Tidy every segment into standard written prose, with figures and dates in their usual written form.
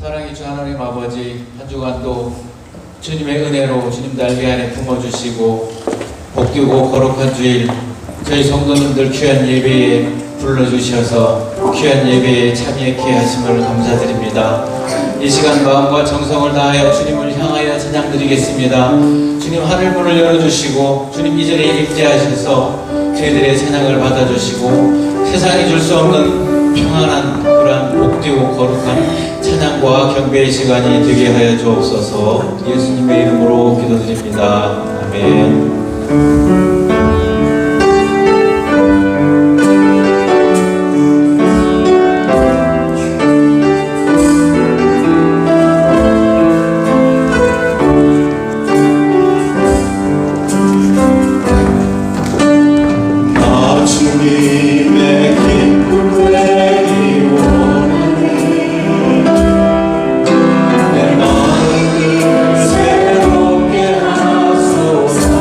사랑해주 하나님 아버지, 한 주간 또 주님의 은혜로 주님 날개 안에 품어주시고 복되고 거룩한 주일 저희 성도님들 귀한 예배에 불러주셔서 귀한 예배에 참여케 하심을 감사드립니다. 이 시간 마음과 정성을 다하여 주님을 향하여 찬양드리겠습니다. 주님 하늘 문을 열어주시고 주님 이 자리에 임재하셔서 저희들의 찬양을 받아주시고 세상이 줄 수 없는 평안한 그러한 복되고 거룩한 찬양과 경배의 시간이 되게 하여 주옵소서. 예수님의 이름으로 기도드립니다. 아멘. 새롭게 하소서.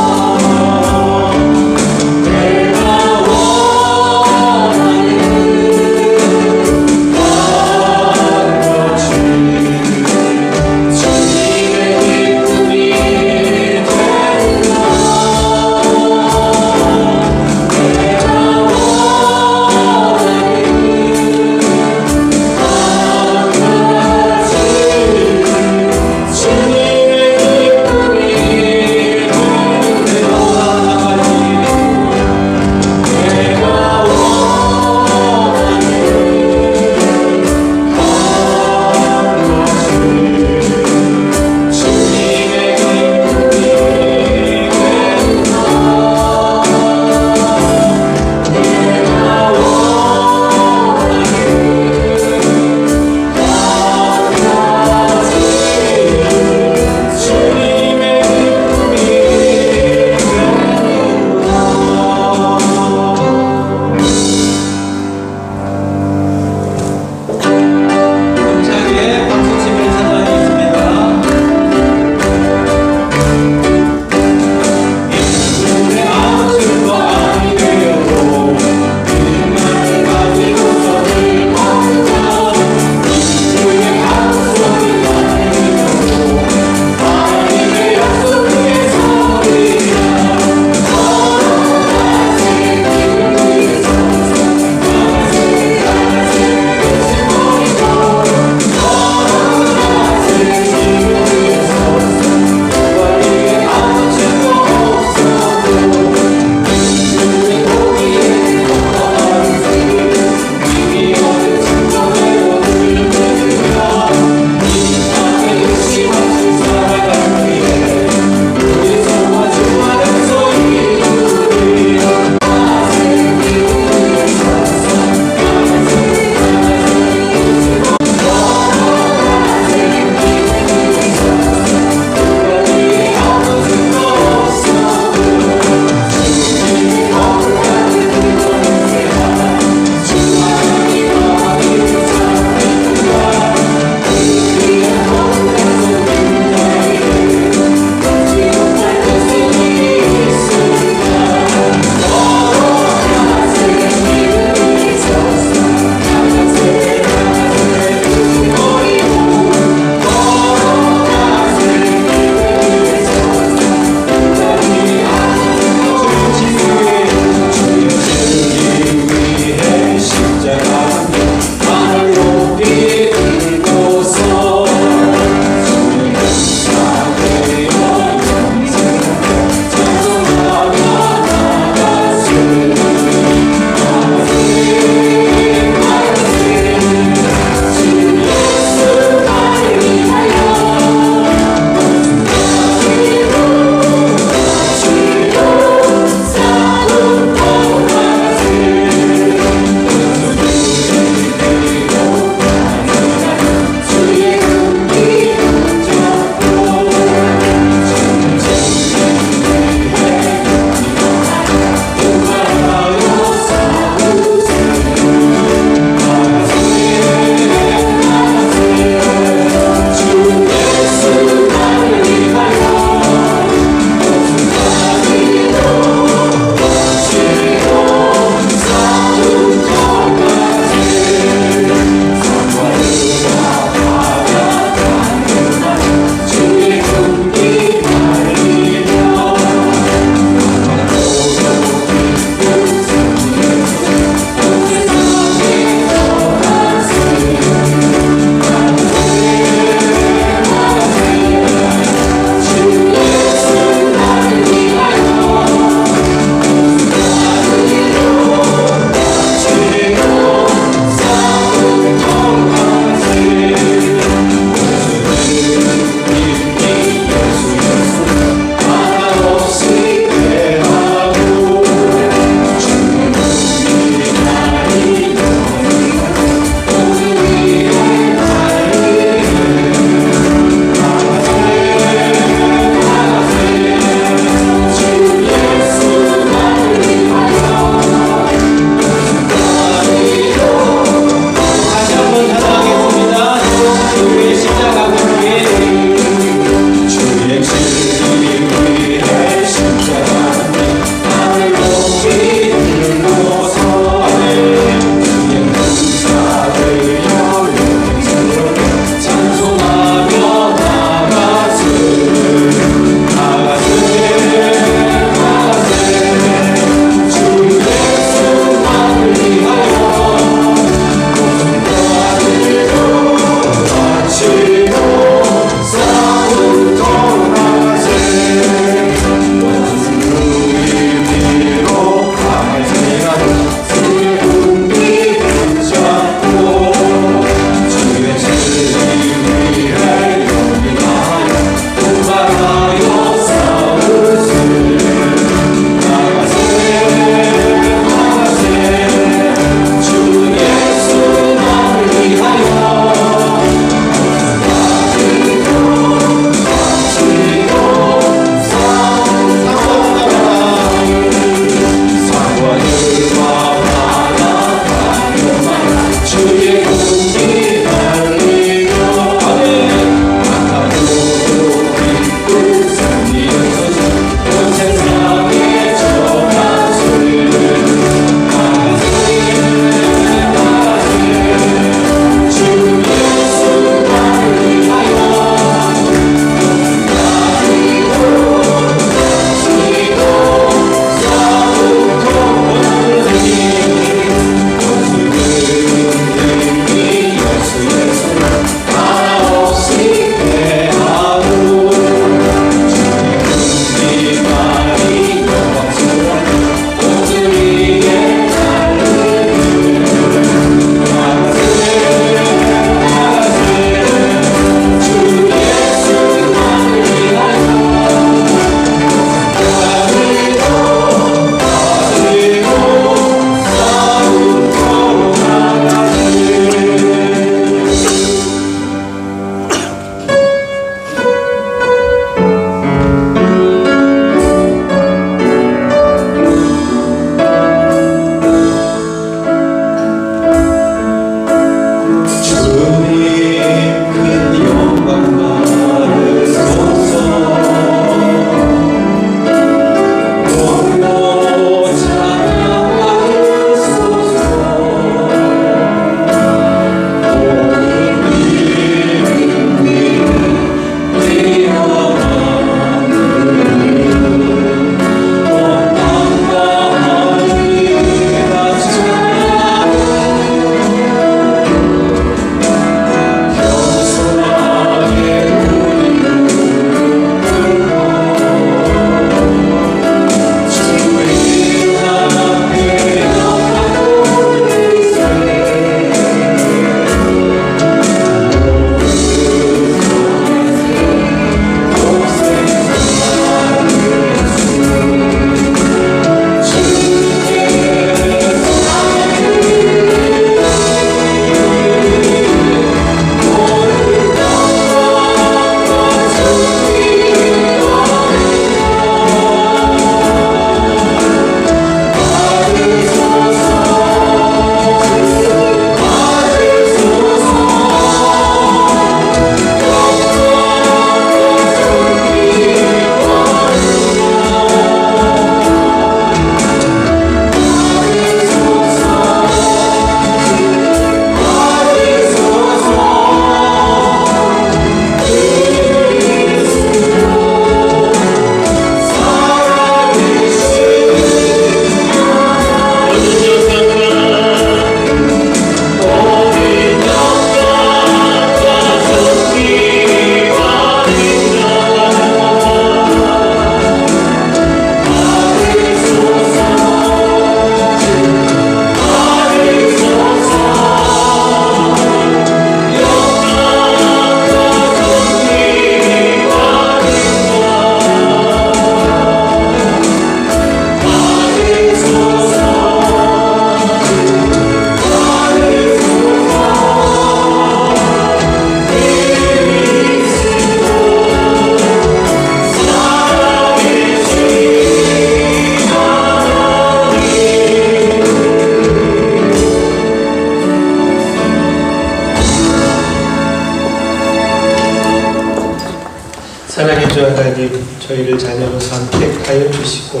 저희를 자녀로 선택하여 주시고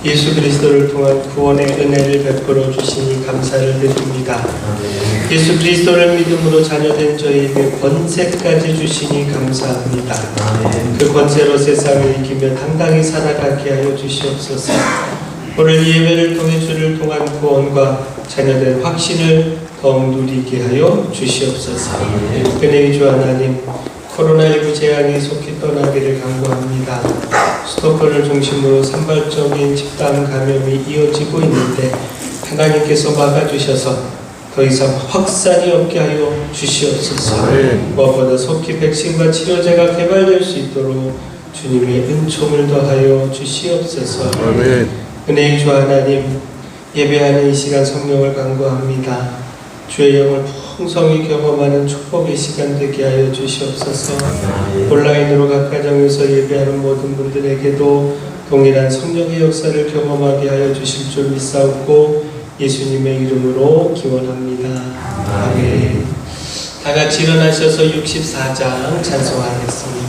예수 그리스도를 통한 구원의 은혜를 베풀어 주시니 감사를 드립니다. 예수 그리스도를 믿음으로 자녀된 저희에게 권세까지 주시니 감사합니다. 그 권세로 세상을 이기며 당당히 살아가게 하여 주시옵소서. 오늘 예배를 통해 주를 통한 구원과 자녀된 확신을 더욱 누리게 하여 주시옵소서. 은혜의 주 하나님, 코로나19 재앙이 속히 떠나기를 간구합니다. 수도권을 중심으로 산발적인 집단 감염이 이어지고 있는데 하나님께서 막아주셔서 더 이상 확산이 없게 하여 주시옵소서. 무엇보다 속히 백신과 치료제가 개발될 수 있도록 주님의 은총을 더하여 주시옵소서. 은혜의 주 하나님, 예배하는 이 시간 성령을 간구합니다. 주의 영을 풍성히 경험하는 축복의 시간 되게 하여 주시옵소서. 온라인으로 각 가정에서 예배하는 모든 분들에게도 동일한 성령의 역사를 경험하게 하여 주실 줄 믿사옵고 예수님의 이름으로 기원합니다. 아멘. 다 같이 일어나셔서 64장 찬송하겠습니다.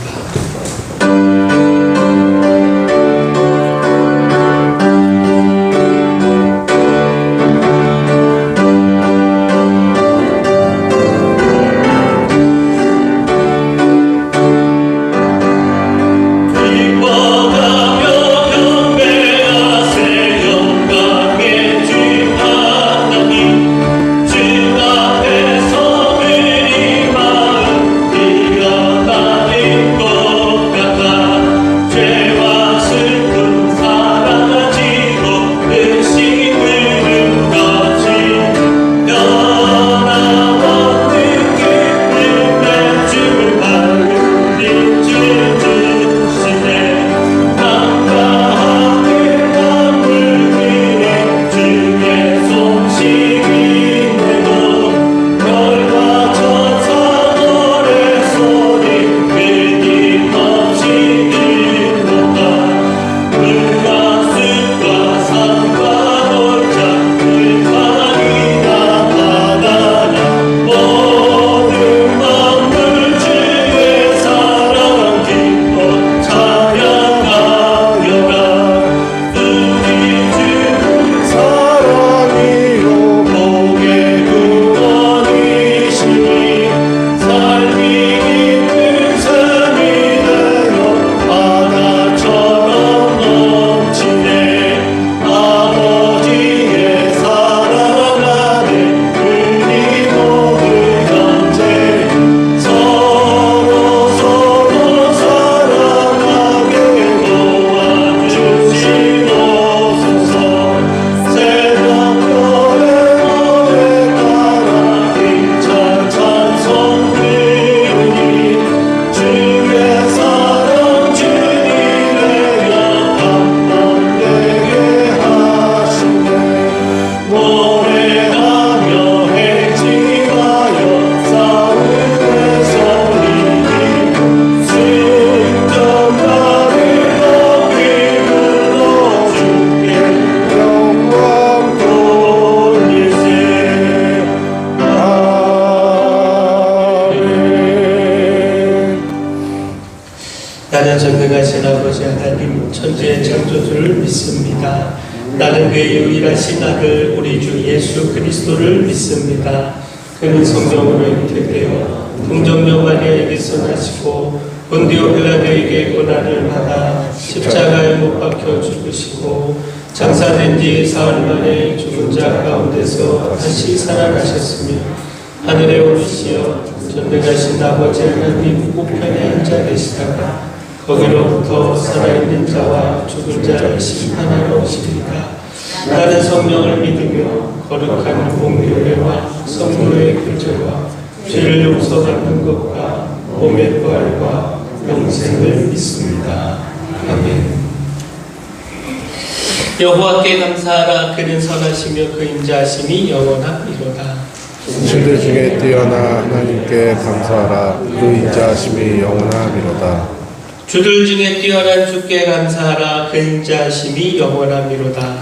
나는 전능하신 아버지 하나님 천지의 창조주를 믿습니다. 나는 그의 유일하신 아들 우리 주 예수 그리스도를 믿습니다. 그는 성령으로 잉태되어 동정녀 마리아에게서 나시고 본디오 빌라도에게 고난을 받아 십자가에 못 박혀 죽으시고 장사된 뒤 사흘 만에 죽은 자 가운데서 다시 살아나셨으며 하늘에 오르시어 전능하신 아버지 하나님 우편에 앉아 계시다가 거기로부터 살아있는 자와 죽은 자를 심판하러 오십니다. 나는 성령을 믿으며 거룩한 공교회와 성도의 교제와 죄를 용서받는 것과 몸의 부활과 영생을 믿습니다. 아멘. 여호와께 감사하라. 그는 선하시며 그 인자하심이 영원하리로다. 신들 중에 뛰어나 하나님께 감사하라. 그 인자하심이 영원하리로다. 주들 중에 뛰어난 주께 감사하라. 그 인자하심이 영원하리로다.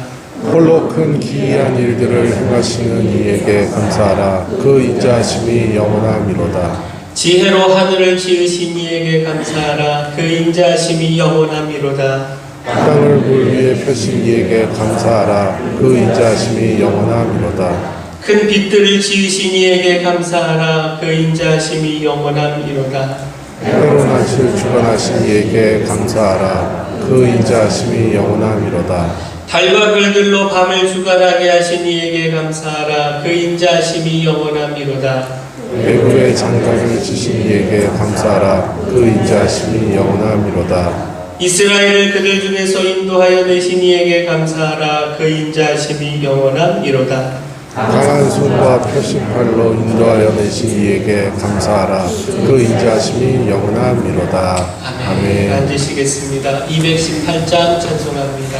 홀로 큰 기이한 일들을 행하시는 이에게 감사하라. 그 인자하심이 영원하리로다. 지혜로 하늘을 지으신 이에게 감사하라. 그 인자하심이 영원함이로다. 땅을 물 위에 펴신 이에게 감사하라. 그 인자하심이 영원함이로다. 큰 빛들을 지으신 이에게 감사하라. 그 인자하심이 영원함이로다. 때로 낯을 주관하신 이에게 감사하라. 그 인자하심이 영원함이로다. 달과 별들로 밤을 주관하게 하신 이에게 감사하라. 그 인자하심이 영원함이로다. 애굽의 장막을 지신 이에게 감사하라. 그 인자하심이 영원함이로다. 이스라엘을 그들 중에서 인도하여 내신 이에게 감사하라. 그 인자하심이 영원함이로다. 강한 손과 펴신 팔로 인도하여 내신 이에게 감사하라. 그 인자하심이 영원함이로다. 아멘. 앉으시겠습니다. 218장 찬송합니다.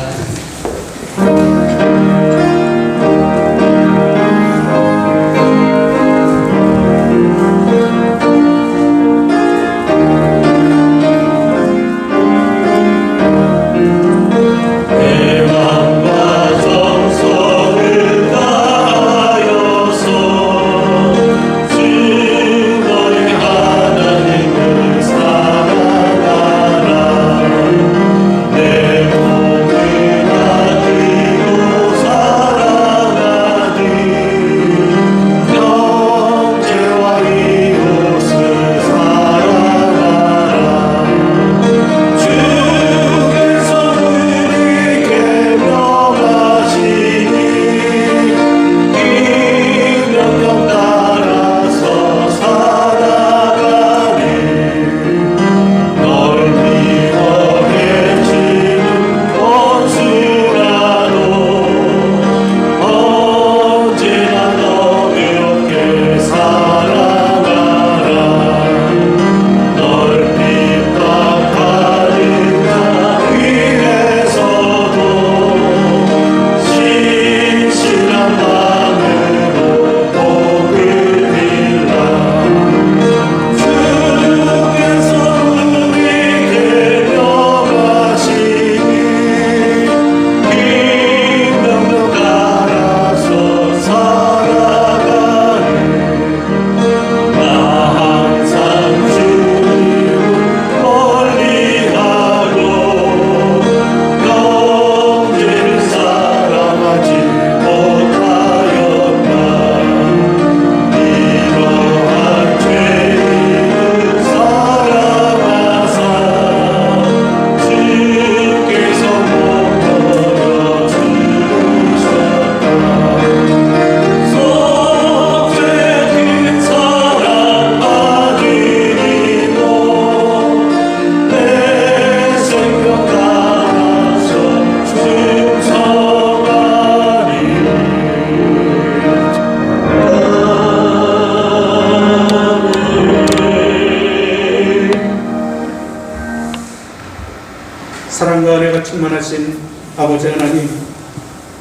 사랑과 은혜가 충만하신 아버지 하나님,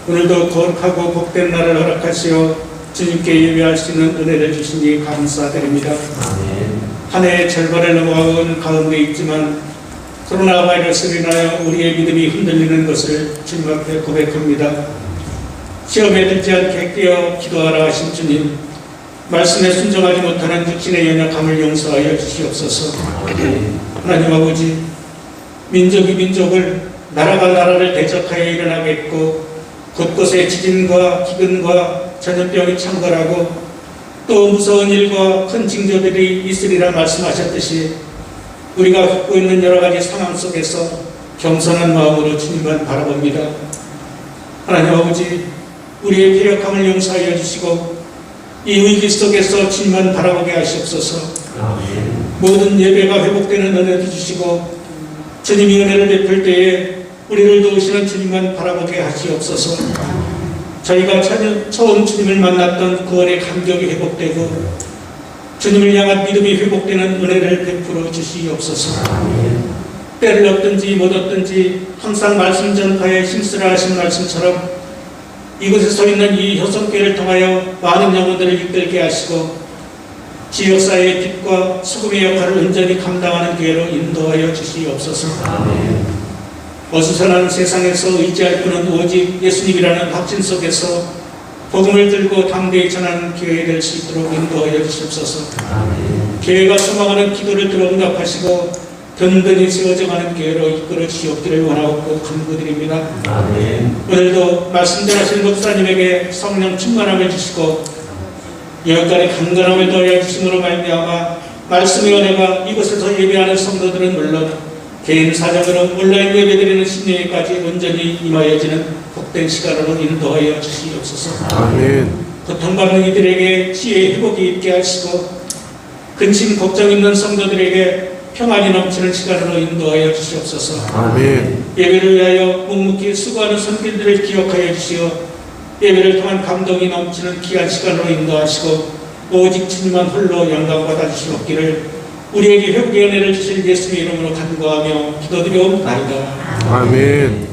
오늘도 거룩하고 복된 날을 허락하시어 주님께 예배할 수 있는 은혜를 주시니 감사드립니다. 한 해의 절반을 넘어가는 가운데 있지만 코로나 바이러스로 인하여 우리의 믿음이 흔들리는 것을 주님 앞에 고백합니다. 시험에 들지 않게 깨어 기도하라 하신 주님, 말씀에 순종하지 못하는 육신의 연약함을 용서하여 주시옵소서. 하나님 아버지, 민족이 민족을, 나라가 나라를 대적하여 일어나겠고 곳곳에 지진과 기근과 전염병이 창궐하고 또 무서운 일과 큰 징조들이 있으리라 말씀하셨듯이 우리가 겪고 있는 여러 가지 상황 속에서 겸손한 마음으로 주님만 바라봅니다. 하나님 아버지, 우리의 패력함을 용서하여 주시고 이 위기 속에서 주님만 바라보게 하시옵소서. 모든 예배가 회복되는 은혜도 주시고 주님이 은혜를 베풀 때에 우리를 도우시는 주님만 바라보게 하시옵소서. 저희가 처음 주님을 만났던 구원의 감격이 회복되고 주님을 향한 믿음이 회복되는 은혜를 베풀어 주시옵소서. 때를 얻든지 못 얻든지 항상 말씀 전파에 힘쓰라 하신 말씀처럼 이곳에 서 있는 이 효성교회를 통하여 많은 영혼들을 이끌게 하시고 지역사회의 빛과 소금의 역할을 온전히 감당하는 교회로 인도하여 주시옵소서. 어수선한 세상에서 의지할 분은 오직 예수님이라는 확신 속에서 복음을 들고 당대에 전하는 교회 될 수 있도록 인도하여 주시옵소서. 교회가 소망하는 기도를 들어 응답하시고 든든히 세워져가는 교회로 이끌어 주시옵기를 원하고 간구드립니다. 오늘도 말씀 전하신 목사님에게 성령 충만함을 주시고 여기까지 강건함을 더하여 주심으로 말미암아 말씀의 은혜가 이곳에서 예배하는 성도들은 물론 개인 사정으로 온라인 예배드리는 신령에까지 온전히 임하여지는 복된 시간으로 인도하여 주시옵소서. 아멘. 고통받는 이들에게 지혜 회복이 있게 하시고 근심 걱정 있는 성도들에게 평안이 넘치는 시간으로 인도하여 주시옵소서. 아멘. 예배를 위하여 묵묵히 수고하는 손길들을 기억하여 주시어 예배를 통한 감동이 넘치는 귀한 시간으로 인도하시고 오직 주님만 홀로 영광받아 주시옵기를 우리에게 회복의 은혜를 주실 예수의 이름으로 간구하며 기도드리옵나이다. 아멘.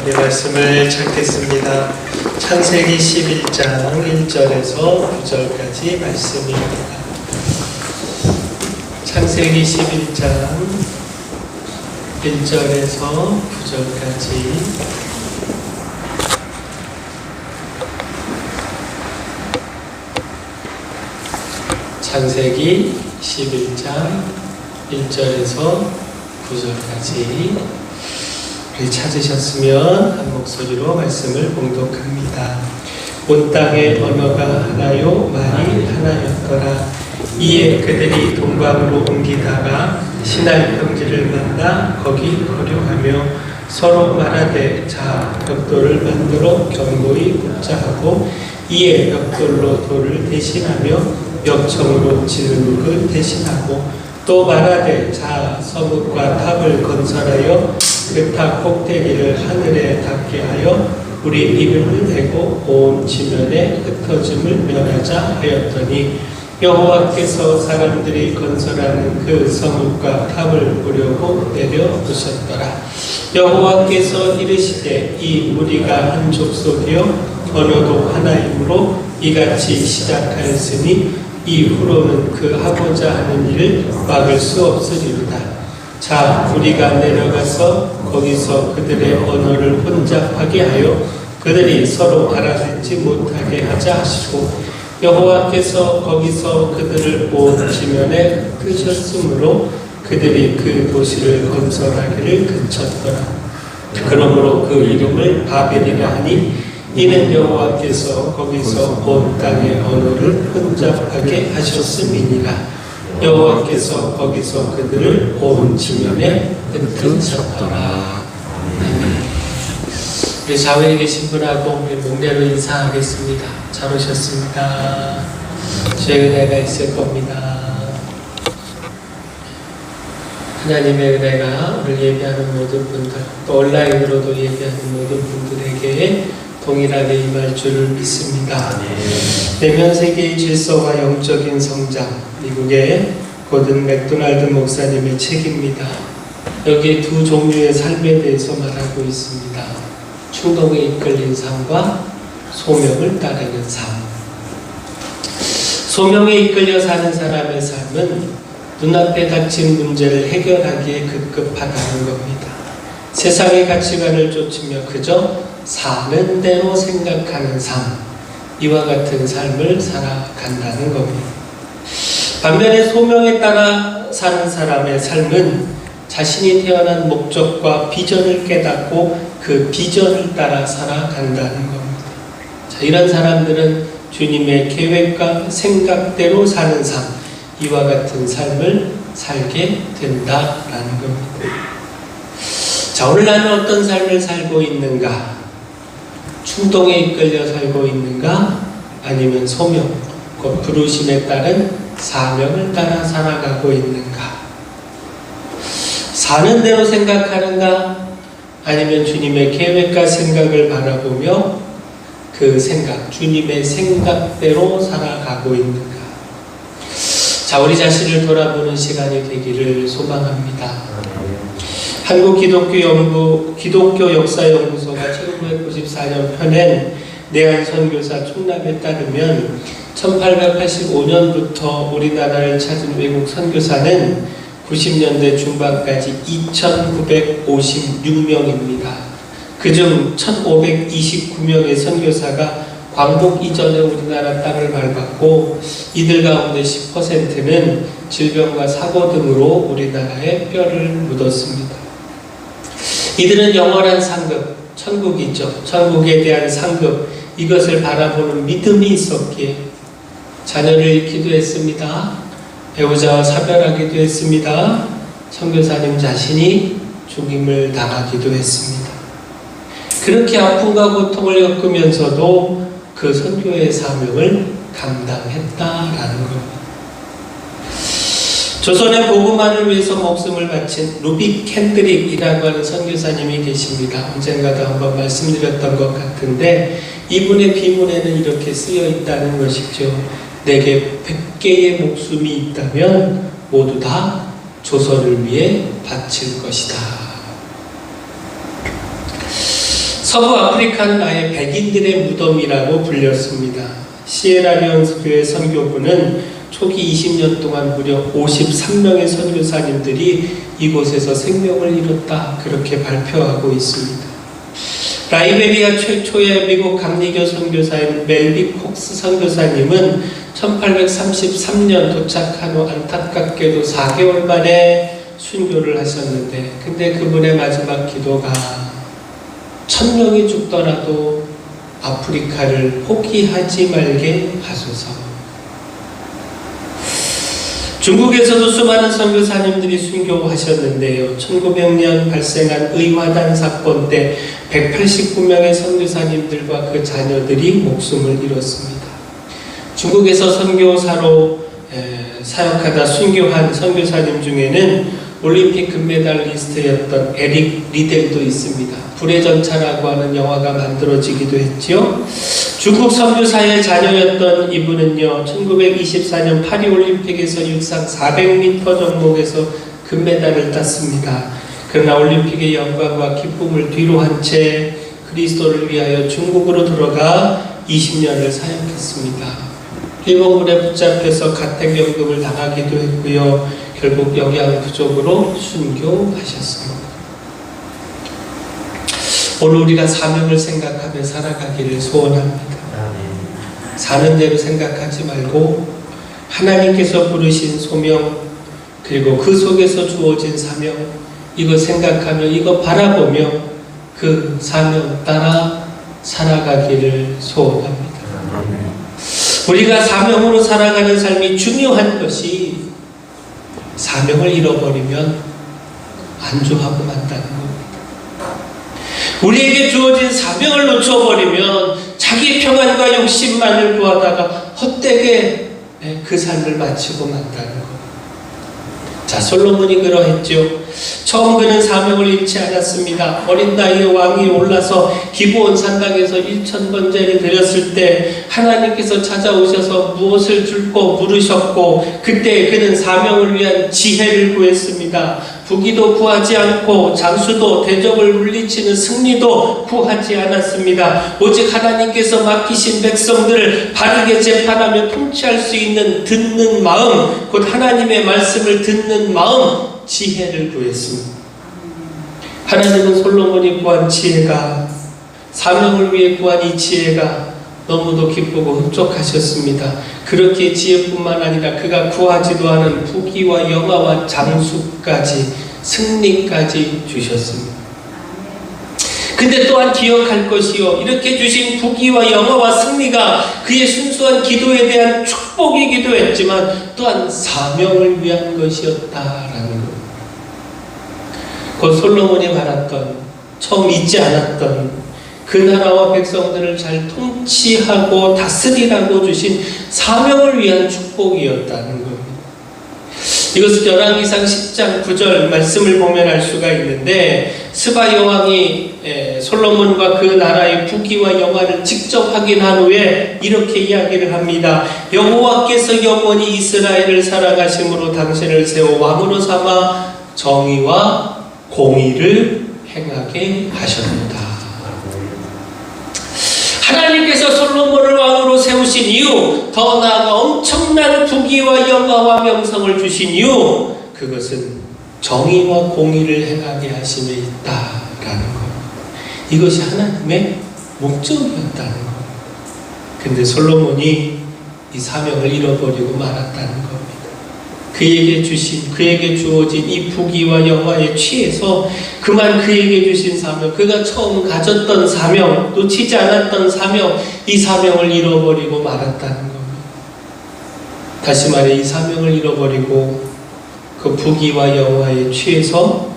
하나님의 말씀을 찾겠습니다. 창세기 11장 1절에서 9절까지 말씀입니다. 창세기 11장 1절에서 9절까지 창세기 11장 1절에서 9절까지 찾으셨으면 한 목소리로 말씀을 봉독합니다. 온 땅의 언어가 하나요 말이 하나였더라. 이에 그들이 동방으로 옮기다가 시날 평지를 만나 거기 거류하며 서로 말하되 자 벽돌을 만들어 견고히 붙자 하고 이에 벽돌로 돌을 대신하며 벽청으로 진흙을 대신하고 또 말하되 자 서뭇과 탑을 건설하여 그 탑 꼭대기를 하늘에 닿게 하여 우리 이름을 대고 온 지면에 흩어짐을 면하자 하였더니 여호와께서 사람들이 건설하는 그 성읍과 탑을 보려고 내려오셨더라. 여호와께서 이르시되 이 무리가 한 족속이요 언어도 하나이므로 이같이 시작하였으니 이후로는 그 하고자 하는 일을 막을 수 없으리로다. 자, 우리가 내려가서 거기서 그들의 언어를 혼잡하게 하여 그들이 서로 알아듣지 못하게 하자 하시고 여호와께서 거기서 그들을 온 지면에 끄셨으므로 그들이 그 도시를 건설하기를 그쳤더라. 그러므로 그 이름을 바벨이라 하니 이는 여호와께서 거기서 온 땅의 언어를 혼잡하게 하셨음이니라. 여호와께서 거기서 그들을 온 지면에 흩으셨더라. 우리 좌우에 계신 분하고 우리 목례로 인사하겠습니다. 잘 오셨습니다. 주의 은혜가 있을 겁니다. 하나님의 은혜가 오늘 예배하는 모든 분들, 또 온라인으로도 예배하는 모든 분들에게 동일하게 임할 줄을 믿습니다. 내면 세계의 질서와 영적인 성장, 미국의 고든 맥도날드 목사님의 책입니다. 여기에 두 종류의 삶에 대해서 말하고 있습니다. 충동에 이끌린 삶과 소명을 따르는 삶. 소명에 이끌려 사는 사람의 삶은 눈앞에 닥친 문제를 해결하기에 급급하다는 겁니다. 세상의 가치관을 쫓으며 그저 사는 대로 생각하는 삶, 이와 같은 삶을 살아간다는 겁니다. 반면에 소명에 따라 사는 사람의 삶은 자신이 태어난 목적과 비전을 깨닫고 그 비전을 따라 살아간다는 겁니다. 자, 이런 사람들은 주님의 계획과 생각대로 사는 삶, 이와 같은 삶을 살게 된다라는 겁니다. 자, 오늘 나는 어떤 삶을 살고 있는가? 충동에 이끌려 살고 있는가? 아니면 소명, 곧 부르심에 따른 사명을 따라 살아가고 있는가? 사는 대로 생각하는가? 아니면 주님의 계획과 생각을 바라보며 그 생각, 주님의 생각대로 살아가고 있는가? 자, 우리 자신을 돌아보는 시간이 되기를 소망합니다. 한국 기독교 역사연구소가 1994년 펴낸 내한 선교사 총람에 따르면 1885년부터 우리나라를 찾은 외국 선교사는 90년대 중반까지 2,956명입니다. 그중 1,529명의 선교사가 광복 이전에 우리나라 땅을 밟았고 이들 가운데 10%는 질병과 사고 등으로 우리나라에 뼈를 묻었습니다. 이들은 영원한 상급, 천국이죠. 천국에 대한 상급, 이것을 바라보는 믿음이 있었기에 자녀를 잃기도 했습니다. 배우자와 사별하기도 했습니다. 선교사님 자신이 죽임을 당하기도 했습니다. 그렇게 아픔과 고통을 겪으면서도 그 선교의 사명을 감당했다라는 겁니다. 조선의 복음화를 위해서 목숨을 바친 루비 캔드릭이라고 하는 선교사님이 계십니다. 언젠가도 한번 말씀드렸던 것 같은데 이분의 비문에는 이렇게 쓰여 있다는 것이죠. 내게 100개의 목숨이 있다면 모두 다 조선을 위해 바칠 것이다. 서부 아프리카는 아예 백인들의 무덤이라고 불렸습니다. 시에라리온 교회 선교부는 초기 20년 동안 무려 53명의 선교사님들이 이곳에서 생명을 잃었다 그렇게 발표하고 있습니다. 라이베리아 최초의 미국 감리교 선교사인 멜비 콕스 선교사님은 1833년 도착한 후 안타깝게도 4개월 만에 순교를 하셨는데, 근데 그분의 마지막 기도가 1000명이 죽더라도 아프리카를 포기하지 말게 하소서. 중국에서도 수많은 선교사님들이 순교하셨는데요. 1900년 발생한 의화단 사건 때 189명의 선교사님들과 그 자녀들이 목숨을 잃었습니다. 중국에서 선교사로 사역하다 순교한 선교사님 중에는 올림픽 금메달리스트였던 에릭 리델도 있습니다. 불의 전차라고 하는 영화가 만들어지기도 했지요. 중국 선교사의 자녀였던 이분은요, 1924년 파리올림픽에서 육상 400m 종목에서 금메달을 땄습니다. 그러나 올림픽의 영광과 기쁨을 뒤로 한 채 그리스도를 위하여 중국으로 들어가 20년을 사역했습니다. 일본군에 붙잡혀서 가택연금을 당하기도 했고요. 결국 영양 부족으로 순교하셨습니다. 오늘 우리가 사명을 생각하며 살아가기를 소원합니다. 사는 대로 생각하지 말고 하나님께서 부르신 소명, 그리고 그 속에서 주어진 사명, 이거 생각하며 이거 바라보며 그 사명 따라 살아가기를 소원합니다. 우리가 사명으로 살아가는 삶이 중요한 것이 사명을 잃어버리면 안주하고 만다는 겁니다. 우리에게 주어진 사명을 놓쳐버리면 자기 평안과 욕심만을 구하다가 헛되게 그 삶을 마치고 만다는 겁니다. 자, 솔로몬이 그러했죠. 처음 그는 사명을 잃지 않았습니다. 어린 나이에 왕이 올라서 기브온 산당에서 1000번제를 드렸을 때 하나님께서 찾아오셔서 무엇을 줄고 물으셨고, 그때 그는 사명을 위한 지혜를 구했습니다. 부귀도 구하지 않고 장수도 대적을 물리치는 승리도 구하지 않았습니다. 오직 하나님께서 맡기신 백성들을 바르게 재판하며 통치할 수 있는 듣는 마음, 곧 하나님의 말씀을 듣는 마음, 지혜를 구했습니다. 하나님은 솔로몬이 구한 지혜가, 사명을 위해 구한 이 지혜가 너무도 기쁘고 흡족하셨습니다. 그렇게 지혜뿐만 아니라 그가 구하지도 않은 부귀와 영화와 장수까지, 승리까지 주셨습니다. 근데 또한 기억할 것이요, 이렇게 주신 부귀와 영화와 승리가 그의 순수한 기도에 대한 축복이기도 했지만 또한 사명을 위한 것이었다라는 것. 곧 솔로몬이 말했던, 처음 잊지 않았던 그 나라와 백성들을 잘 통치하고 다스리라고 주신 사명을 위한 축복이었다는 겁니다. 이것은 열왕기상 10장 9절 말씀을 보면 알 수가 있는데, 스바 여왕이 솔로몬과 그 나라의 부귀와 영화를 직접 확인한 후에 이렇게 이야기를 합니다. 여호와께서 영원히 이스라엘을 사랑하심으로 당신을 세워 왕으로 삼아 정의와 공의를 행하게 하셨다. 하나님께서 솔로몬을 왕으로 세우신 이유, 더 나아가 엄청난 부귀와 영화와 명성을 주신 이유, 그것은 정의와 공의를 행하게 하심에 있다라는 겁니다. 이것이 하나님의 목적이었다는 겁니다. 근데 솔로몬이 이 사명을 잃어버리고 말았다는 겁니다. 그에게 주어진 이 부귀와 영화에 취해서 그만 그에게 주신 사명, 그가 처음 가졌던 사명, 놓치지 않았던 사명, 이 사명을 잃어버리고 말았다는 겁니다. 다시 말해, 이 사명을 잃어버리고 그 부귀와 영화에 취해서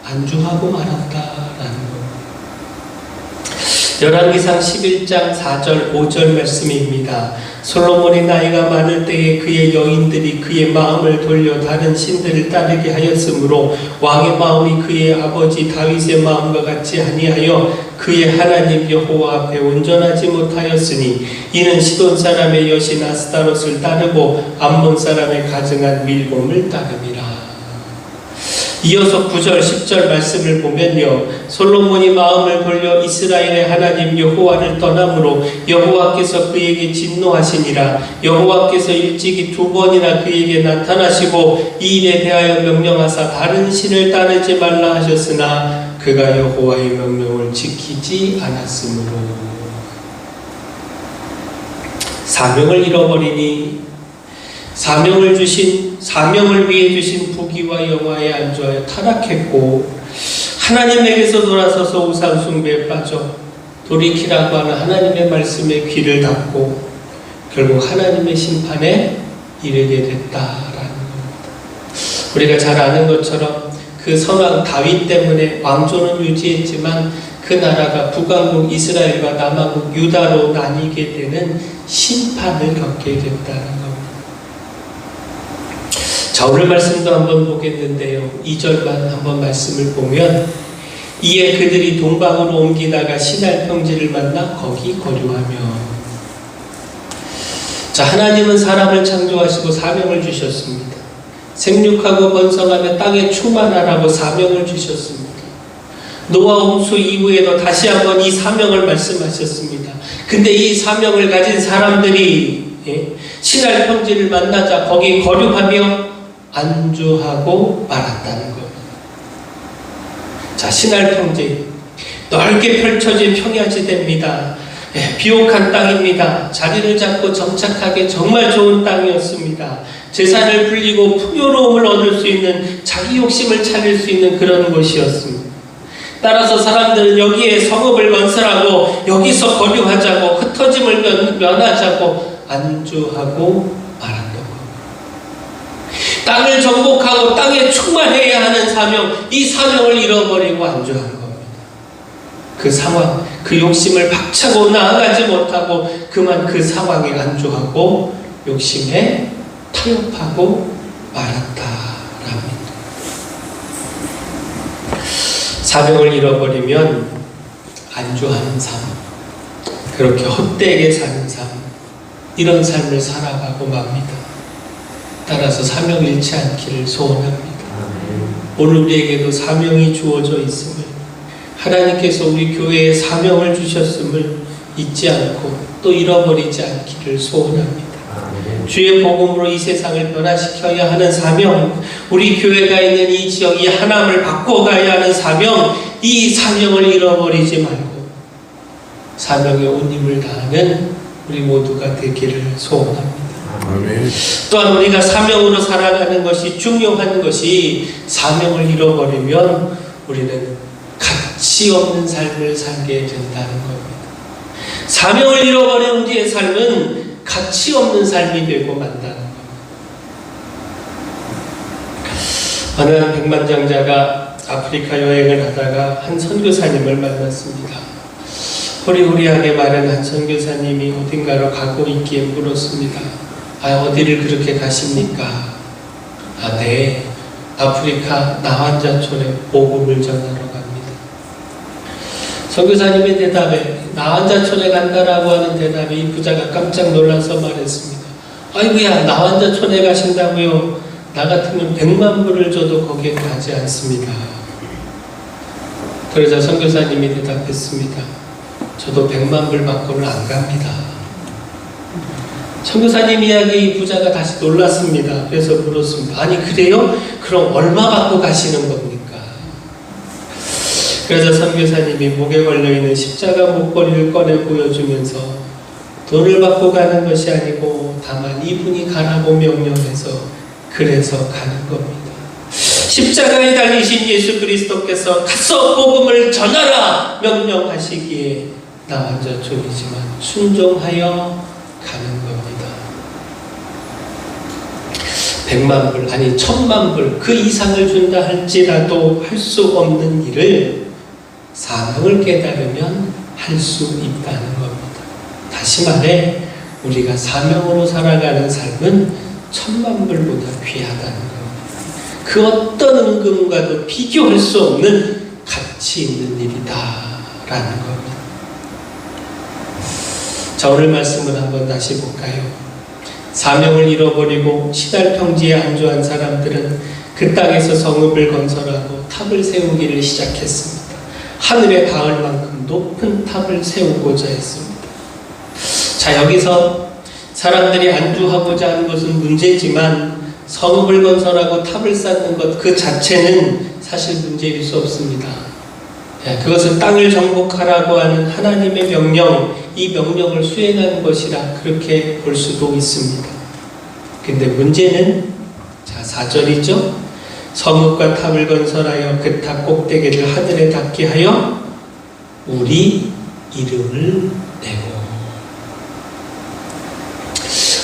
안주하고 말았다라는 겁니다. 열왕기상 11장 4절 5절 말씀입니다. 솔로몬이 나이가 많을 때에 그의 여인들이 그의 마음을 돌려 다른 신들을 따르게 하였으므로 왕의 마음이 그의 아버지 다윗의 마음과 같이 아니하여 그의 하나님 여호와 앞에 온전하지 못하였으니 이는 시돈 사람의 여신 아스타롯을 따르고 암몬 사람의 가증한 밀곰을 따름이라. 이어서 9절, 10절 말씀을 보면요. 솔로몬이 마음을 돌려 이스라엘의 하나님 여호와를 떠남으로 여호와께서 그에게 진노하시니라. 여호와께서 일찍이 2번이나 그에게 나타나시고 이 일에 대하여 명령하사 다른 신을 따르지 말라 하셨으나 그가 여호와의 명령을 지키지 않았으므로 사명을 잃어버리니 사명을 위해 주신 부귀와 영화에 안주하여 타락했고 하나님에게서 돌아서서 우상 숭배에 빠져 돌이키라고 하는 하나님의 말씀에 귀를 닫고 결국 하나님의 심판에 이르게 됐다라는 겁니다. 우리가 잘 아는 것처럼 그 선왕 다윗 때문에 왕조는 유지했지만 그 나라가 북왕국 이스라엘과 남왕국 유다로 나뉘게 되는 심판을 겪게 됐다는 겁니다. 자, 오늘 말씀도 한번 보겠는데요. 2절만 한번 말씀을 보면 이에 그들이 동방으로 옮기다가 시날 평지를 만나 거기 거류하며. 자, 하나님은 사람을 창조하시고 사명을 주셨습니다. 생육하고 번성하며 땅에 충만하라고 사명을 주셨습니다. 노아 홍수 이후에도 다시 한번 이 사명을 말씀하셨습니다. 근데 이 사명을 가진 사람들이 시날 평지를 만나자 거기 거류하며 안주하고 말았다는 겁니다. 자, 시날 평지 넓게 펼쳐진 평야지대입니다. 비옥한 땅입니다. 자리를 잡고 정착하기 정말 좋은 땅이었습니다. 재산을 불리고 풍요로움을 얻을 수 있는 자기 욕심을 차릴 수 있는 그런 곳이었습니다. 따라서 사람들은 여기에 성읍을 건설하고 여기서 거류하자고 흩어짐을 면하자고 안주하고 말았던 겁니다. 땅을 정복하고 땅에 충만해야 하는 사명, 이 사명을 잃어버리고 안주한 겁니다. 그 상황, 그 욕심을 박차고 나아가지 못하고 그만 그 상황에 안주하고 욕심에 타협하고 말았다랍니다. 사명을 잃어버리면 안주하는 삶, 그렇게 헛되게 사는 삶, 이런 삶을 살아가고 맙니다. 따라서 사명 잃지 않기를 소원합니다. 오늘 우리에게도 사명이 주어져 있음을, 하나님께서 우리 교회에 사명을 주셨음을 잊지 않고 또 잃어버리지 않기를 소원합니다. 주의 복음으로 이 세상을 변화시켜야 하는 사명, 우리 교회가 있는 이 지역, 이 하나님을 바꿔가야 하는 사명, 이 사명을 잃어버리지 말고 사명에 온 힘을 다하는 우리 모두가 되기를 소원합니다. 아멘. 또한 우리가 사명으로 살아가는 것이 중요한 것이, 사명을 잃어버리면 우리는 가치 없는 삶을 살게 된다는 겁니다. 사명을 잃어버린 우리의 삶은 가치 없는 삶이 되고 만다는 겁니다. 어느 한 백만장자가 아프리카 여행을 하다가 한 선교사님을 만났습니다. 호리호리하게 마른 한 선교사님이 어딘가로 가고 있기에 물었습니다. 어디를 그렇게 가십니까? 네, 아프리카 나환자촌에 복음을 전하러 갑니다. 선교사님의 대답에, 나환자촌에 간다라고 하는 대답에 이 부자가 깜짝 놀라서 말했습니다. 아이고야, 나환자촌에 가신다고요? 나 같으면 100만 불을 줘도 거기에 가지 않습니다. 그러자 선교사님이 대답했습니다. 저도 100만 불 받고는 안 갑니다. 선교사님 이야기에 이 부자가 다시 놀랐습니다. 그래서 물었습니다. 아니 그래요? 그럼 얼마 받고 가시는 겁니까? 그래서 선교사님이 목에 걸려있는 십자가 목걸이를 꺼내 보여주면서 돈을 받고 가는 것이 아니고 다만 이분이 가라고 명령해서 그래서 가는 겁니다. 십자가에 달리신 예수 그리스도께서 가서 복음을 전하라 명령하시기에 나 환자촌이지만 순종하여 가는 겁니다. 100만 불, 아니 1000만 불, 그 이상을 준다 할지라도 할 수 없는 일을 사명을 깨달으면 할 수 있다는 겁니다. 다시 말해 우리가 사명으로 살아가는 삶은 1000만 불보다 귀하다는 겁니다. 그 어떤 은금과도 비교할 수 없는 가치 있는 일이다라는 겁니다. 자, 오늘 말씀을 한번 다시 볼까요? 사명을 잃어버리고 시달평지에 안주한 사람들은 그 땅에서 성읍을 건설하고 탑을 세우기를 시작했습니다. 하늘에 닿을 만큼 높은 탑을 세우고자 했습니다. 자, 여기서 사람들이 안주하고자 하는 것은 문제지만 성읍을 건설하고 탑을 쌓는 것 그 자체는 사실 문제일 수 없습니다. 그것은 땅을 정복하라고 하는 하나님의 명령, 이 명령을 수행하는 것이라 그렇게 볼 수도 있습니다. 근데 문제는 자 4절이죠. 성읍과 탑을 건설하여 그 탑 꼭대기를 하늘에 닿게 하여 우리 이름을 내고,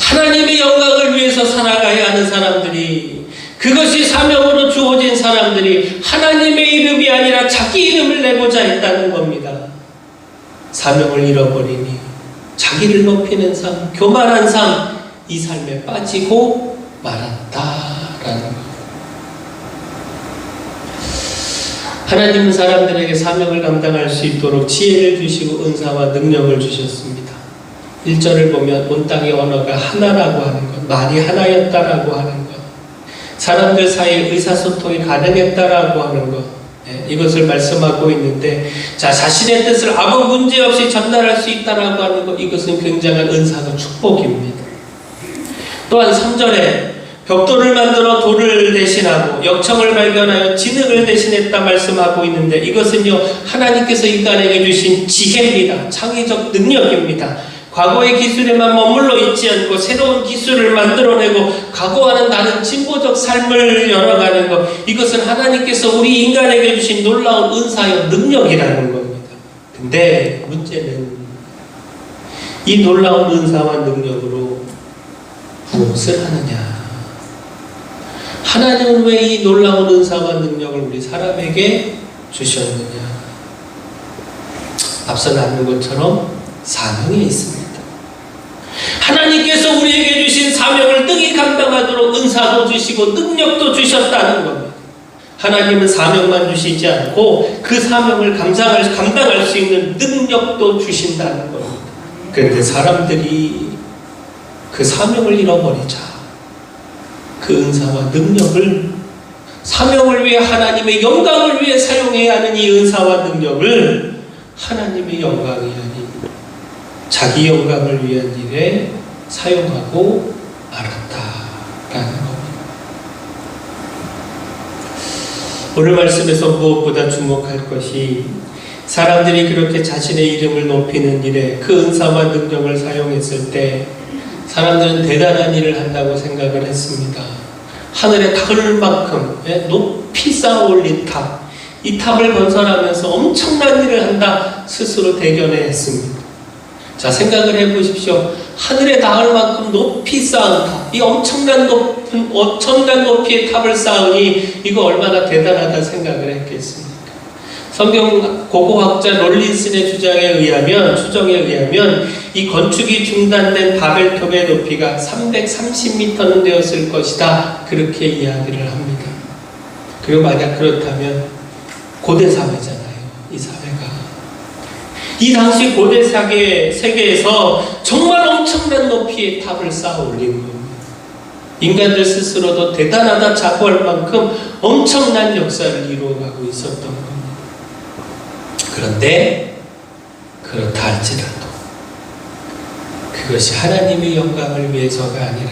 하나님의 영광을 위해서 살아가야 하는 사람들이, 그것이 사명으로 주어진 사람들이 하나님의 이름이 아니라 자기 이름을 내고자 했다는 겁니다. 사명을 잃어버리니 자기를 높이는 삶, 교만한 삶, 이 삶에 빠지고 말았다라는 것. 하나님은 사람들에게 사명을 감당할 수 있도록 지혜를 주시고 은사와 능력을 주셨습니다. 1절을 보면 온 땅의 언어가 하나라고 하는 것, 말이 하나였다라고 하는 것, 사람들 사이에 의사소통이 가능했다라고 하는 것, 이것을 말씀하고 있는데, 자, 자신의 뜻을 아무 문제 없이 전달할 수 있다라고 하는 것, 이것은 굉장한 은사와 축복입니다. 또한 3절에 벽돌을 만들어 돌을 대신하고 역청을 발견하여 진흙을 대신했다 말씀하고 있는데, 이것은요 하나님께서 인간에게 주신 지혜입니다. 창의적 능력입니다. 과거의 기술에만 머물러 있지 않고 새로운 기술을 만들어내고 과거와는 다른 진보적 삶을 열어가는 것, 이것은 하나님께서 우리 인간에게 주신 놀라운 은사요 능력이라는 겁니다. 근데 문제는 이 놀라운 은사와 능력으로 무엇을 하느냐? 하나님은 왜 이 놀라운 은사와 능력을 우리 사람에게 주셨느냐? 앞서 나눈 것처럼 사명이 있습니다. 하나님께서 우리에게 주신 사명을 능히 감당하도록 은사도 주시고 능력도 주셨다는 겁니다. 하나님은 사명만 주시지 않고 그 사명을 감당할 수 있는 능력도 주신다는 겁니다. 그런데 사람들이 그 사명을 잃어버리자 그 은사와 능력을, 사명을 위해 하나님의 영광을 위해 사용해야 하는 이 은사와 능력을 하나님의 영광이 아닌 자기 영광을 위한 일에 사용하고 말았다라는 겁니다. 오늘 말씀에서 무엇보다 주목할 것이, 사람들이 그렇게 자신의 이름을 높이는 일에 그 은사와 능력을 사용했을 때 사람들은 대단한 일을 한다고 생각을 했습니다. 하늘에 닿을 만큼 높이 쌓아 올린 탑, 이 탑을 건설하면서 엄청난 일을 한다 스스로 대견해 했습니다. 자, 생각을 해보십시오. 하늘에 닿을 만큼 높이 쌓은 탑, 이 엄청난 높이의 탑을 쌓으니 이거 얼마나 대단하다 생각을 했겠습니까? 성경 고고학자 롤린슨의 추정에 의하면 이 건축이 중단된 바벨탑의 높이가 330m는 되었을 것이다, 그렇게 이야기를 합니다. 그리고 만약 그렇다면 고대 사회잖아요, 이 사회가. 이 당시 고대 세계에서 정말 엄청난 높이의 탑을 쌓아 올린 겁니다. 인간들 스스로도 대단하다 자부할 만큼 엄청난 역사를 이루어가고 있었던 겁니다. 그런데 그렇다 할지라도 그것이 하나님의 영광을 위해서가 아니라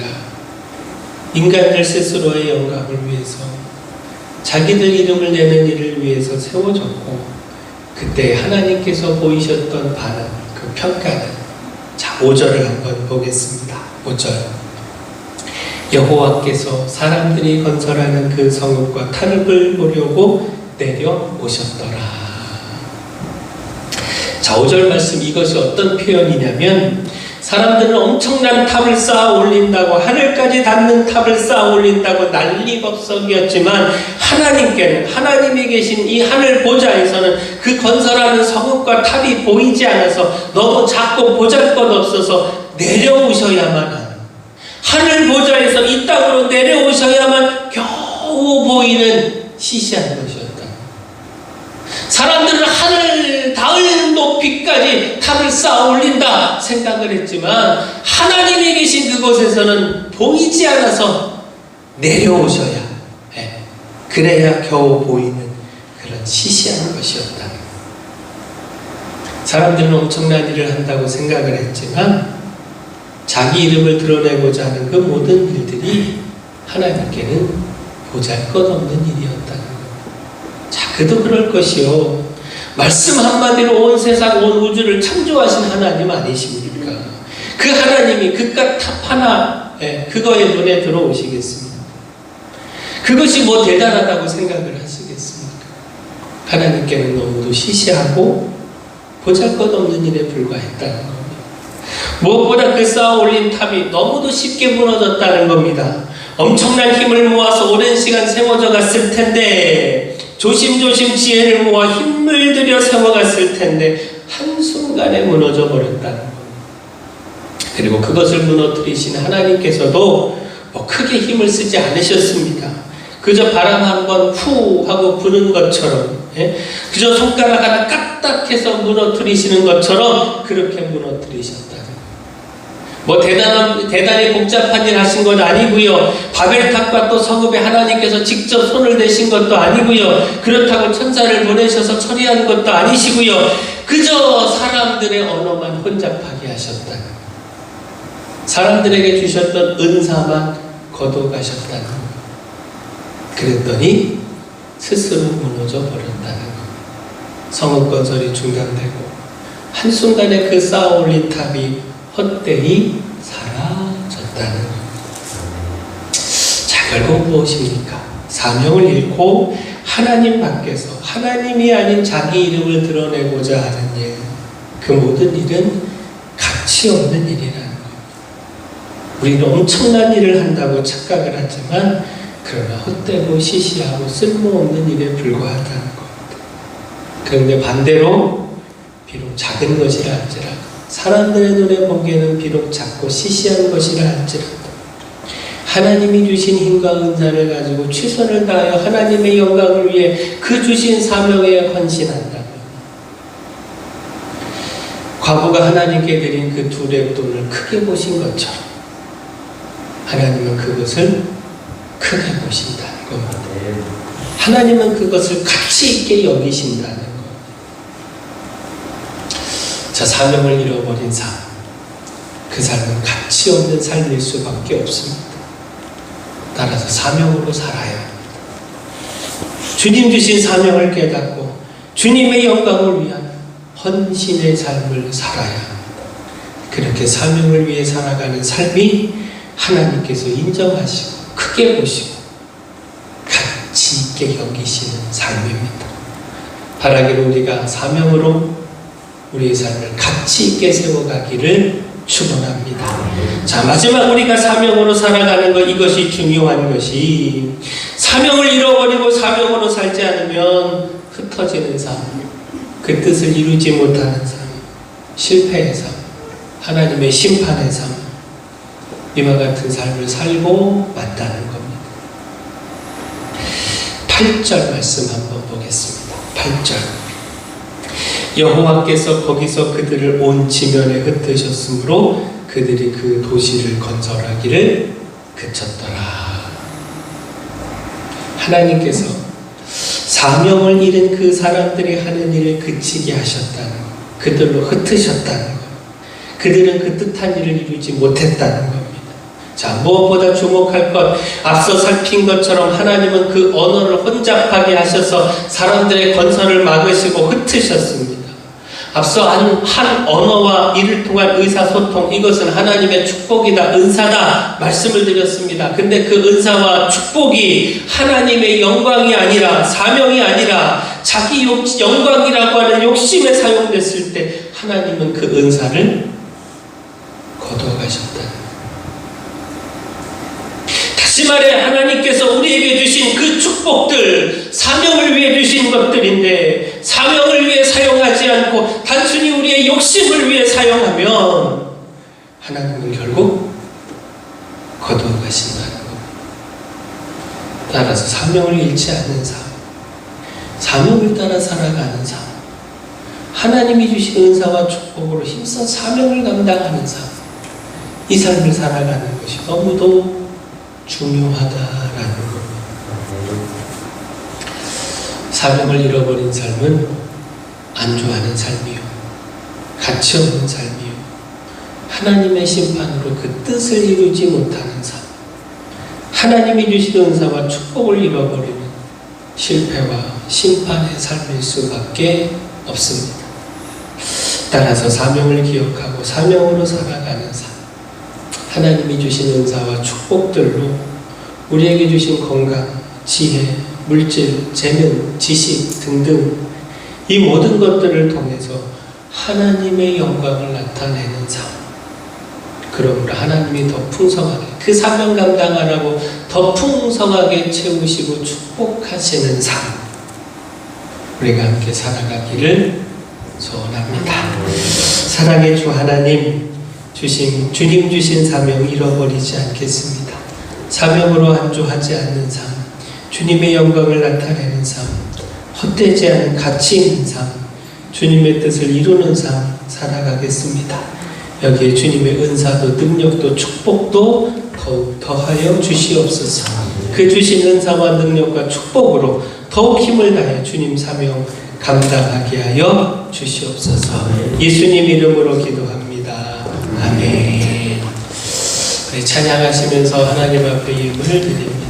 인간들 스스로의 영광을 위해서, 자기들 이름을 내는 일을 위해서 세워졌고, 그때 하나님께서 보이셨던 반응, 그 평가는, 자 5절을 한번 보겠습니다. 5절, 여호와께서 사람들이 건설하는 그 성읍과 탑을 보려고 내려오셨더라. 자 5절 말씀, 이것이 어떤 표현이냐면, 사람들은 엄청난 탑을 쌓아 올린다고, 하늘까지 닿는 탑을 쌓아 올린다고 난리법석이었지만, 하나님께는, 하나님이 계신 이 하늘 보좌에서는 그 건설하는 성읍과 탑이 보이지 않아서 너무 작고 보잘것없어서 내려오셔야만 하는, 하늘 보좌에서 이 땅으로 내려오셔야만 겨우 보이는 시시한 것이었다. 사람들은 하늘 닿을 높이까지 탑을 쌓아 올린다 생각을 했지만, 하나님이 계신 그곳에서는 보이지 않아서 내려오셔야 해. 그래야 겨우 보이는 그런 시시한 것이었다. 사람들은 엄청난 일을 한다고 생각을 했지만 자기 이름을 드러내고자 하는 그 모든 일들이 하나님께는 보잘것없는 일이었다는 것. 자, 그도 그럴 것이요. 말씀 한마디로 온 세상, 온 우주를 창조하신 하나님 아니십니까? 그 하나님이 그깟 탑 하나, 그거에 눈에 들어오시겠습니까? 그것이 뭐 대단하다고 생각을 하시겠습니까? 하나님께는 너무도 시시하고 보잘것없는 일에 불과했다는 겁니다. 무엇보다 그 쌓아 올린 탑이 너무도 쉽게 무너졌다는 겁니다. 엄청난 힘을 모아서 오랜 시간 세워져 갔을 텐데, 조심조심 지혜를 모아 힘을 들여 세워갔을 텐데 한순간에 무너져 버렸다는 겁니다. 그리고 그것을 무너뜨리신 하나님께서도 뭐 크게 힘을 쓰지 않으셨습니다. 그저 바람 한번 후 하고 부는 것처럼, 그저 손가락 하나 까딱해서 무너뜨리시는 것처럼 그렇게 무너뜨리셨다는 거예요. 뭐 대단히 복잡한 일 하신 건 아니고요. 바벨탑과 또 성읍에 하나님께서 직접 손을 대신 것도 아니고요. 그렇다고 천사를 보내셔서 처리한 것도 아니시고요. 그저 사람들의 언어만 혼잡하게 하셨다는 거예요. 사람들에게 주셨던 은사만 거둬가셨다는 거예요. 그랬더니 스스로 무너져 버렸다는 거예요. 성읍 건설이 중단되고 한순간에 그 쌓아 올린 탑이 헛되이 사라졌다는 거예요. 자, 결국 무엇입니까? 사명을 잃고 하나님 밖에서 하나님이 아닌 자기 이름을 드러내고자 하는 일, 그 모든 일은 가치 없는 일이라는 겁니다. 우리는 엄청난 일을 한다고 착각을 하지만 그러나 헛되고 시시하고 쓸모없는 일에 불과하다는 겁니다. 그런데 반대로 비록 작은 것이라 할지라도, 사람들의 눈에 보기에는 비록 작고 시시한 것이라 할지라도 하나님이 주신 힘과 은사를 가지고 최선을 다하여 하나님의 영광을 위해 그 주신 사명에 헌신한다면, 과부가 하나님께 드린 그 두 렙돈을 크게 보신 것처럼 하나님은 그것을 크게 보신다는 겁니다. 하나님은 그것을 가치 있게 여기신다는 겁니다. 자, 사명을 잃어버린 삶, 그 삶은 가치 없는 삶일 수밖에 없습니다. 따라서 사명으로 살아야 합니다. 주님 주신 사명을 깨닫고 주님의 영광을 위한 헌신의 삶을 살아야 합니다. 그렇게 사명을 위해 살아가는 삶이 하나님께서 인정하시고 크게 보시고 가치 있게 여기시는 삶입니다. 바라기를 우리가 사명으로 우리의 삶을 가치 있게 세워가기를 축원합니다. 자, 마지막 우리가 사명으로 살아가는 것, 이것이 중요한 것이, 사명을 잃어버리고 사명으로 살지 않으면 흩어지는 삶, 그 뜻을 이루지 못하는 삶, 실패의 삶, 하나님의 심판의 삶, 이와 같은 삶을 살고 만다는 겁니다. 8절 말씀 한번 보겠습니다. 8절. 여호와께서 거기서 그들을 온 지면에 흩으셨으므로 그들이 그 도시를 건설하기를 그쳤더라. 하나님께서 사명을 잃은 그 사람들이 하는 일을 그치게 하셨다는 것, 그들로 흩으셨다는 것, 그들은 그 뜻한 일을 이루지 못했다는 겁니다. 자, 무엇보다 주목할 것, 앞서 살핀 것처럼 하나님은 그 언어를 혼잡하게 하셔서 사람들의 건설을 막으시고 흩으셨습니다. 앞서 한 언어와 이를 통한 의사소통, 이것은 하나님의 축복이다, 은사다 말씀을 드렸습니다. 근데 그 은사와 축복이 하나님의 영광이 아니라, 사명이 아니라 자기 영광이라고 하는 욕심에 사용됐을 때 하나님은 그 은사를 거두어가셨다. 다시 말해, 하나님께서 우리에게 주신 그 축복들, 사명을 위해 주신 것들인데 사명을 위해 사용하지 않고 단순히 우리의 욕심을 위해 사용하면 하나님은 결국 거두어 가신다는 겁니다. 따라서 사명을 잃지 않는 삶, 사명을 따라 살아가는 삶, 하나님이 주신 은사와 축복으로 힘써 사명을 감당하는 삶, 이 삶을 살아가는 것이 너무도 중요하다라는 겁니다. 사명을 잃어버린 삶은 안주하는 삶이요, 가치 없는 삶이요, 하나님의 심판으로 그 뜻을 이루지 못하는 삶, 하나님이 주신 은사와 축복을 잃어버리는 실패와 심판의 삶일 수밖에 없습니다. 따라서 사명을 기억하고 사명으로 살아가는 삶, 하나님이 주신 은사와 축복들로 우리에게 주신 건강, 지혜, 물질, 재능, 지식 등등 이 모든 것들을 통해서 하나님의 영광을 나타내는 삶, 그러므로 하나님이 더 풍성하게 그 사명 감당하라고 더 풍성하게 채우시고 축복하시는 삶, 우리가 함께 살아가기를 소원합니다. 사랑의 주 하나님, 주님 주신 사명 잃어버리지 않겠습니다. 사명으로 안주하지 않는 삶, 주님의 영광을 나타내는 삶, 헛되지 않은 가치 있는 삶, 주님의 뜻을 이루는 삶 살아가겠습니다. 여기에 주님의 은사도 능력도 축복도 더욱 더하여 주시옵소서. 그 주신 은사와 능력과 축복으로 더욱 힘을 다해 주님 사명 감당하게 하여 주시옵소서. 예수님 이름으로 기도합니다. 아멘. 우리 찬양하시면서 하나님 앞에 예물을 드립니다.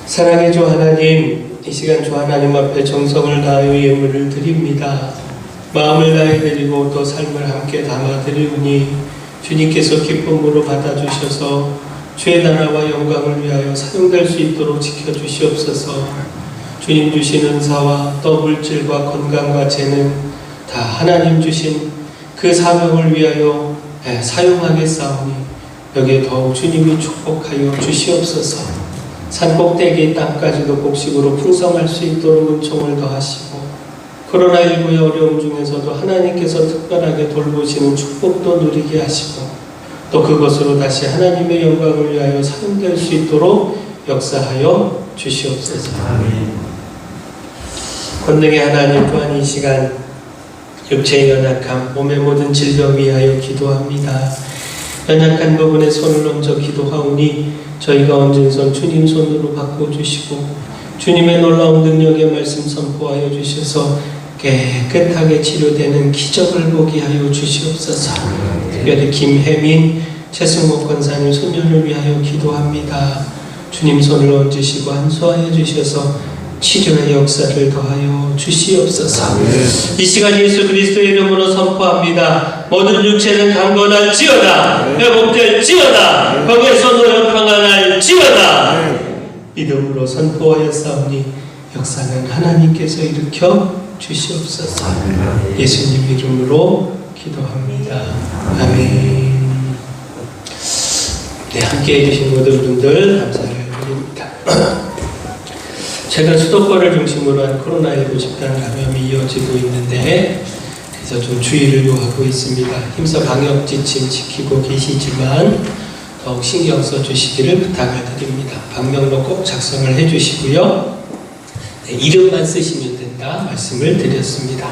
사랑의 주 하나님, 이 시간 주 하나님 앞에 정성을 다하여 예물을 드립니다. 마음을 다해 드리고 또 삶을 함께 담아 드리오니 주님께서 기쁨으로 받아주셔서 주의 나라와 영광을 위하여 사용될 수 있도록 지켜주시옵소서. 주님 주신 은사와 또 물질과 건강과 재능 다 하나님 주신 그 사명을 위하여 사용하겠사오니 여기에 더욱 주님이 축복하여 주시옵소서. 산꼭대기 땅까지도 곡식으로 풍성할 수 있도록 은총을 더하시고 코로나19의 어려움 중에서도 하나님께서 특별하게 돌보시는 축복도 누리게 하시고 또 그것으로 다시 하나님의 영광을 위하여 사용될 수 있도록 역사하여 주시옵소서. 권능의 하나님, 또한 이 시간 육체의 연약함, 몸의 모든 질병 위하여 기도합니다. 연약한 부분에 손을 얹어 기도하오니 저희가 얹은 손 주님 손으로 바꿔주시고 주님의 놀라운 능력의 말씀 선포하여 주셔서 깨끗하게 치료되는 기적을 보게 하여 주시옵소서. 특별히 김혜민, 최승목 권사님 손녀를 위하여 기도합니다. 주님 손을 얹으시고 안수하여 주셔서 치료의 역사를 더하여 주시옵소서. 이 시간 예수 그리스도의 이름으로 선포합니다. 모든 육체는 강건할지어다, 회복될지어다, 거기에서 너는 평안할지어다. 믿음으로 선포하였사오니 역사는 하나님께서 일으켜 주시옵소서. 예수님 이름으로 기도합니다. 아멘. 네, 함께해 주신 모든 분들 감사를 드립니다. 최근 수도권을 중심으로 한 코로나19 집단 감염이 이어지고 있는데, 그래서 좀 주의를 요하고 있습니다. 힘써 방역 지침 지키고 계시지만 더욱 신경 써 주시기를 부탁을 드립니다. 방명록 꼭 작성을 해 주시고요. 네, 이름만 쓰시면 된다 말씀을 드렸습니다.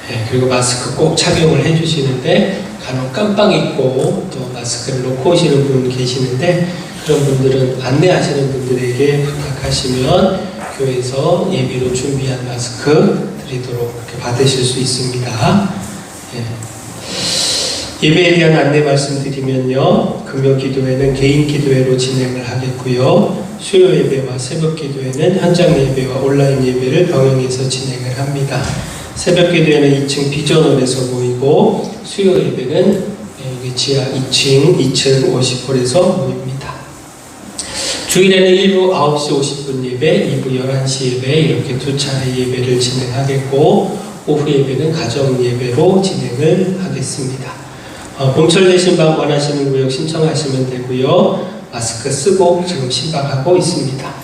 네, 그리고 마스크 꼭 착용을 해 주시는데 간혹 깜빡 잊고 또 마스크를 놓고 오시는 분 계시는데, 그런 분들은 안내하시는 분들에게 부탁하시면 교회에서 예비로 준비한 마스크 드리도록 그렇게 받으실 수 있습니다. 예배에 대한 안내 말씀드리면요, 금요 기도회는 개인 기도회로 진행을 하겠고요, 수요 예배와 새벽 기도회는 현장 예배와 온라인 예배를 병행해서 진행을 합니다. 새벽 기도회는 2층 비전홀에서 모이고, 수요 예배는 여기 지하 2층 50홀에서 모입니다. 주일에는 1부 9시 50분 예배, 2부 11시 예배, 이렇게 두 차례 예배를 진행하겠고, 오후 예배는 가정 예배로 진행을 하겠습니다. 봄철 대신방 원하시는 구역 신청하시면 되고요. 마스크 쓰고 지금 신방하고 있습니다.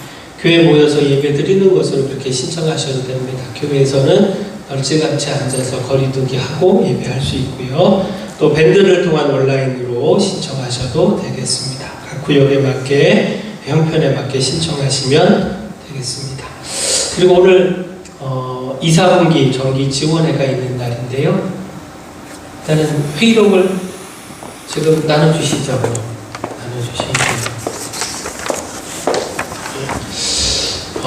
교회 모여서 예배 드리는 것으로 그렇게 신청하셔도 됩니다. 교회에서는 널찍같이 앉아서 거리두기 하고 예배할 수 있고요. 또 밴드를 통한 온라인으로 신청하셔도 되겠습니다. 각 구역에 맞게, 형편에 맞게 신청하시면 되겠습니다. 그리고 오늘 2, 4분기 정기 지원회가 있는 날인데요. 일단은 회의록을 지금 나눠주시죠.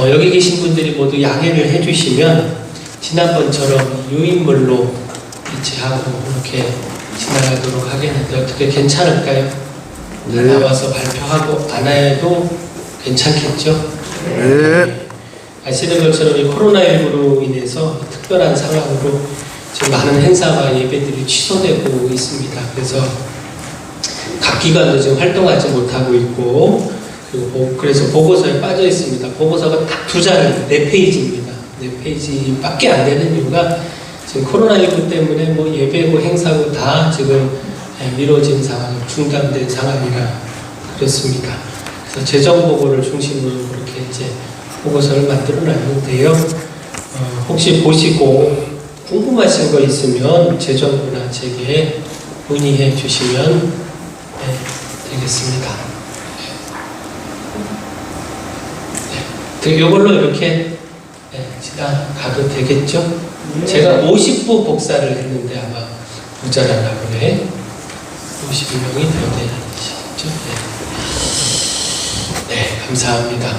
여기 계신 분들이 모두 양해를 해주시면 지난번처럼 유인물로 배치하고 이렇게 지나가도록 하겠는데 어떻게 괜찮을까요? 다 나와서 발표하고 안 해도 괜찮겠죠? 네. 아시는 것처럼 이 코로나19로 인해서 특별한 상황으로 지금 많은 행사와 예배들이 취소되고 있습니다. 그래서 각 기관도 지금 활동하지 못하고 있고, 그리고 그래서 보고서에 빠져 있습니다. 보고서가 딱 2장, 4페이지입니다. 4페이지밖에 안 되는 이유가 지금 코로나19 때문에 뭐 예배고 행사고 다 지금 미뤄진 상황, 중단된 상황이라 그렇습니다. 그래서 재정 보고를 중심으로 그렇게 이제 보고서를 만들어 놨는데요. 혹시 보시고 궁금하신 거 있으면 재정부나 제게 문의해 주시면 되겠습니다. 이걸로 이렇게 지나가도 되겠죠? 제가 50부 복사를 했는데 아마 모자라나 보네. 52명이 더 되시죠? 네, 감사합니다.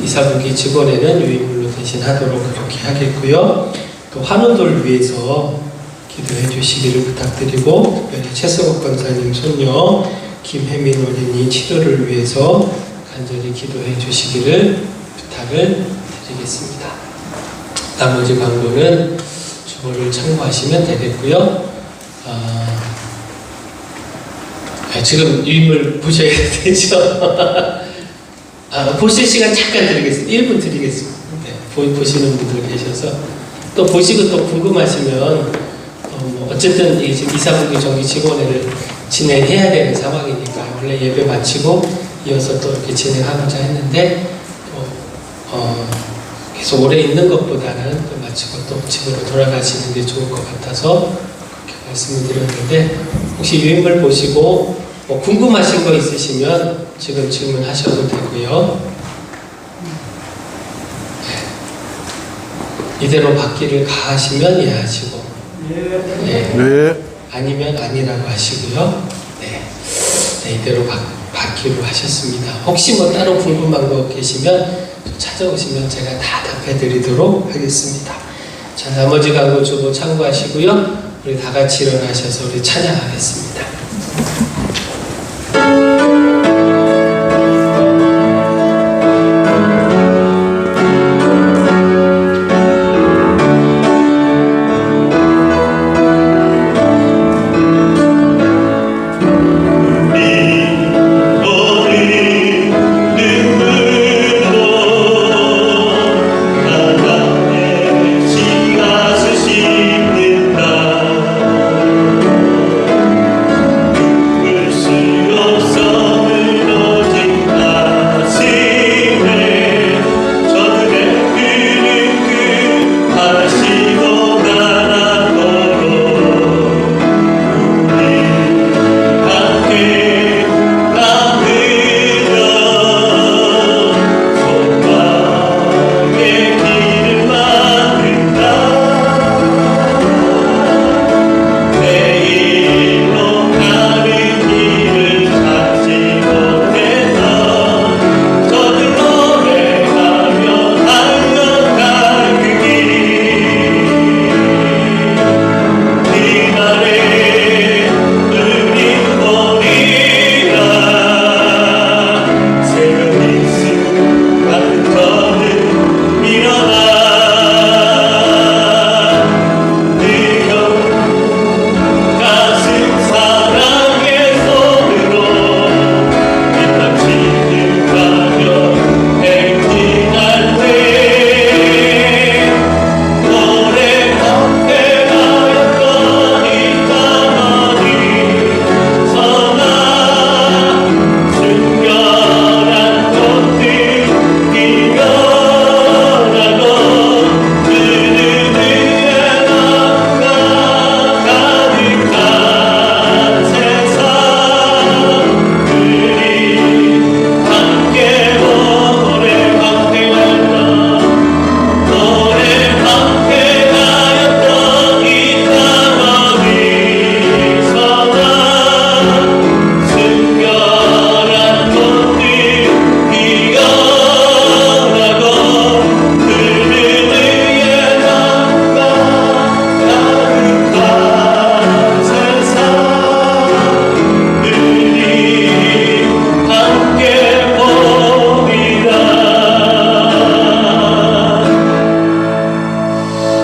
2, 4분기 직원에는 유인물로 대신하도록 그렇게 하겠고요. 또 환우들 위해서 기도해 주시기를 부탁드리고, 특별히 최승옥 권사님 손녀 김혜민 어린이 치료를 위해서 간절히 기도해 주시기를 부탁을 드리겠습니다. 나머지 광고는 주보를 참고하시면 되겠고요. 지금 유인물 보셔야 되죠? 보실 시간 잠깐 드리겠습니다. 1분 드리겠습니다. 네, 보시는 분들 계셔서 또 보시고 또 궁금하시면 어쨌든 지금 2, 4분기 정기 직원회를 진행해야 되는 상황이니까 원래 예배 마치고 이어서 또 이렇게 진행하고자 했는데 계속 오래 있는 것보다는 또 마치고 또 집으로 돌아가시는 게 좋을 것 같아서 그렇게 말씀을 드렸는데, 혹시 유인물 보시고 궁금하신 거 있으시면 지금 질문하셔도 되고요. 이대로 받기를 가하시면 예 하시고, 네. 네. 아니면 아니라고 하시고요. 네. 네, 이대로 받기로 하셨습니다. 혹시 뭐 따로 궁금한 거 계시면 찾아오시면 제가 다 답해 드리도록 하겠습니다. 자, 나머지 광고 주보 참고하시고요. 우리 다 같이 일어나셔서 우리 찬양하겠습니다.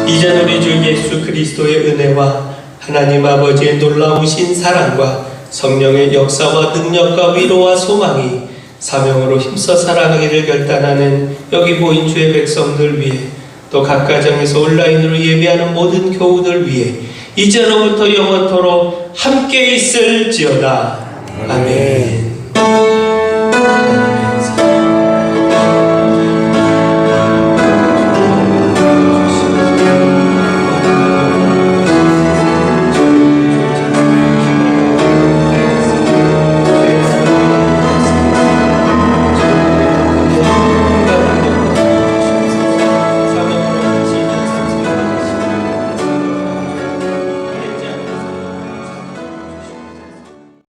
이전 우리 주 예수 그리스도의 은혜와 하나님 아버지의 놀라우신 사랑과 성령의 역사와 능력과 위로와 소망이 사명으로 힘써 살아가기를 결단하는 여기 모인 주의 백성들 위해 또 각 가정에서 온라인으로 예배하는 모든 교우들 위해 이제로부터 영원토록 함께 있을지어다. 아멘.